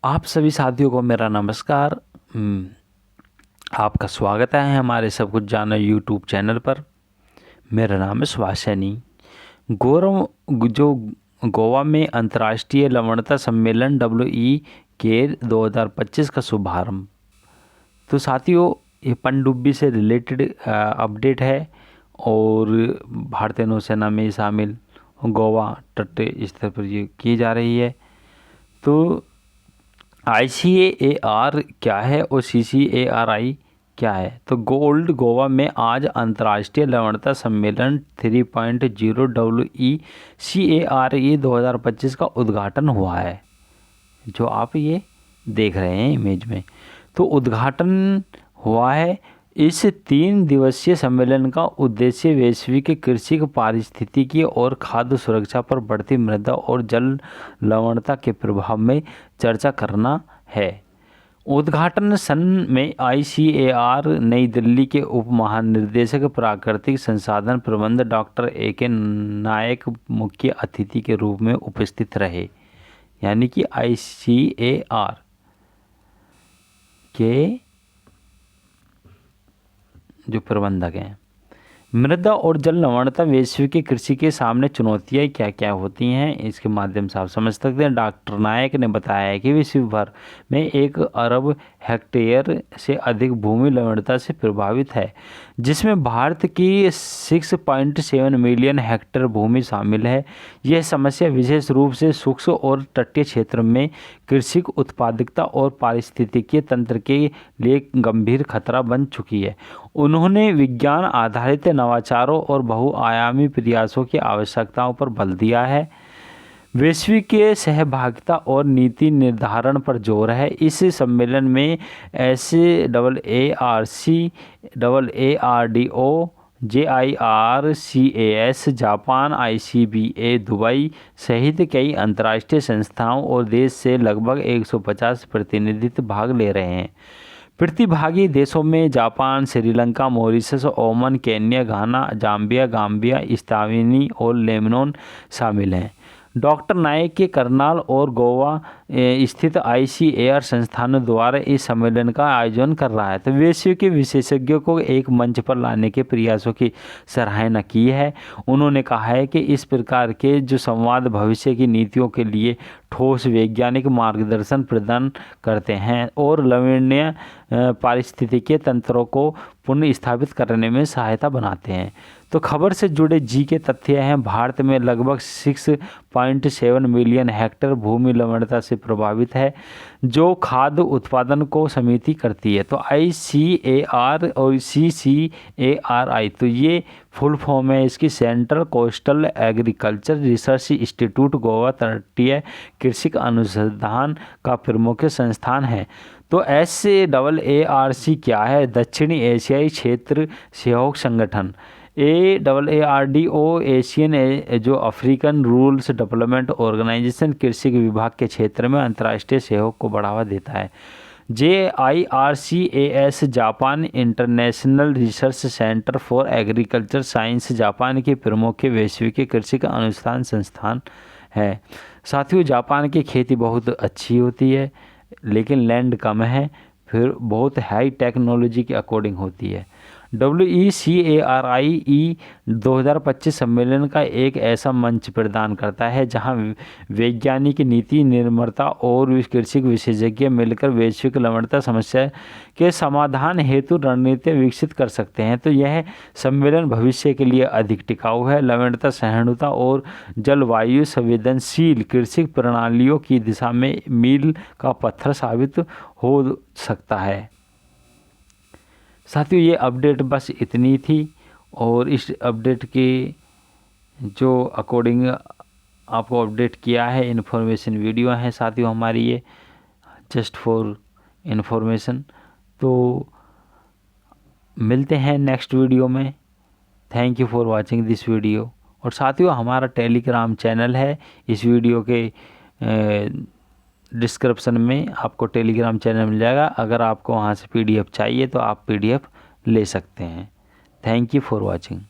आप सभी साथियों को मेरा नमस्कार। आपका स्वागत है हमारे सब कुछ जाना यूट्यूब चैनल पर। मेरा नाम है सुभाष सैनी। गोवा में अंतर्राष्ट्रीय लवणता सम्मेलन WE के 2025 का शुभारंभ। तो साथियों, ये पनडुब्बी से रिलेटेड अपडेट है और भारतीय नौसेना में शामिल गोवा तट स्तर पर ये की जा रही है। तो ICAR क्या है और CCARI क्या है? तो गोल्ड गोवा में आज अंतर्राष्ट्रीय लवणता सम्मेलन 3.0 WECARE 2025 का उद्घाटन हुआ है, जो आप ये देख रहे हैं इमेज में। तो उद्घाटन हुआ है। इस 3 दिवसीय सम्मेलन का उद्देश्य वैश्विक कृषि, पारिस्थितिकी और खाद्य सुरक्षा पर बढ़ती मृदा और जल लवणता के प्रभाव में चर्चा करना है। उद्घाटन सन में ICAR नई दिल्ली के उप महानिदेशक प्राकृतिक संसाधन प्रबंध डॉक्टर AK नायक मुख्य अतिथि के रूप में उपस्थित रहे। यानी कि ICAR के जो प्रबंधक हैं। मृदा और जल लवणता वैश्विक कृषि के सामने चुनौतियाँ क्या क्या होती हैं, इसके माध्यम से आप समझ सकते हैं। डॉक्टर नायक ने बताया है कि विश्व भर में 1 अरब हेक्टेयर से अधिक भूमि लवणता से प्रभावित है, जिसमें भारत की 6.7 मिलियन हेक्टेयर भूमि शामिल है। यह समस्या विशेष रूप से सूक्ष्म और तटीय क्षेत्र में कृषि उत्पादकता और पारिस्थितिकीय तंत्र के लिए गंभीर खतरा बन चुकी है। उन्होंने विज्ञान आधारित नवाचारों और बहुआयामी प्रयासों की आवश्यकताओं पर बल दिया है। वैश्विक सहभागिता और नीति निर्धारण पर जोर है। इस सम्मेलन में SAARC, AARDO, JIRCAS, Japan, ICBA, Dubai सहित कई अंतर्राष्ट्रीय संस्थाओं और देश से लगभग 150 प्रतिनिधित्व भाग ले रहे हैं। प्रतिभागी देशों में Japan, Sri Lanka, Mauritius, Oman, Kenya, Ghana, Zambia, Gambia, Eswatini और लेबनान शामिल हैं। डॉक्टर नायक के करनाल और गोवा स्थित ICAR संस्थानों द्वारा इस सम्मेलन का आयोजन कर रहा है। तो वैश्विक विशेषज्ञों को एक मंच पर लाने के प्रयासों की सराहना की है। उन्होंने कहा है कि इस प्रकार के जो संवाद भविष्य की नीतियों के लिए ठोस वैज्ञानिक मार्गदर्शन प्रदान करते हैं और लवणीय पारिस्थितिकीय तंत्रों को पुनर्स्थापित करने में सहायता बनाते हैं। तो खबर से जुड़े के तथ्य हैं। भारत में लगभग 6.7 मिलियन हेक्टेयर भूमि लवणता से प्रभावित है, जो खाद्य उत्पादन को सीमित करती है। तो ICAR और CCARI, तो ये फुल फॉर्म है इसकी, central coastal agriculture research institute Goa तटीय कृषि अनुसंधान का प्रमुख संस्थान है। तो SAARC क्या है? दक्षिणी एशियाई क्षेत्र सहयोग संगठन। AARDO एशियन जो अफ्रीकन रूरल डेवलपमेंट ऑर्गेनाइजेशन कृषि विभाग के क्षेत्र में अंतर्राष्ट्रीय सहयोग को बढ़ावा देता है। JIRCAS Japan international research centre for agriculture science Japan के प्रमुख वैश्विक कृषि का अनुसंधान संस्थान है। साथियों, जापान की खेती बहुत अच्छी होती है, लेकिन लैंड कम है, फिर बहुत हाई टेक्नोलॉजी के अकॉर्डिंग होती है। WECARI 2025 सम्मेलन का एक ऐसा मंच प्रदान करता है जहां वैज्ञानिक, नीति निर्माता और कृषि विशेषज्ञ मिलकर वैश्विक लवणता समस्या के समाधान हेतु रणनीति विकसित कर सकते हैं। तो यह सम्मेलन भविष्य के लिए अधिक टिकाऊ है, लवणता सहिष्णुता और जलवायु संवेदनशील कृषि प्रणालियों की दिशा में मील का पत्थर साबित हो सकता है। साथियों, ये अपडेट बस इतनी थी और इस अपडेट के जो अकॉर्डिंग आपको अपडेट किया है, इन्फॉर्मेशन वीडियो है साथियों हमारी, ये जस्ट फॉर इन्फॉर्मेशन। तो मिलते हैं नेक्स्ट वीडियो में। Thank you for watching this video. और साथियों, हमारा टेलीग्राम चैनल है, इस वीडियो के डिस्क्रिप्शन में आपको टेलीग्राम चैनल मिल जाएगा। अगर आपको वहाँ से PDF चाहिए तो आप PDF ले सकते हैं। Thank you for watching.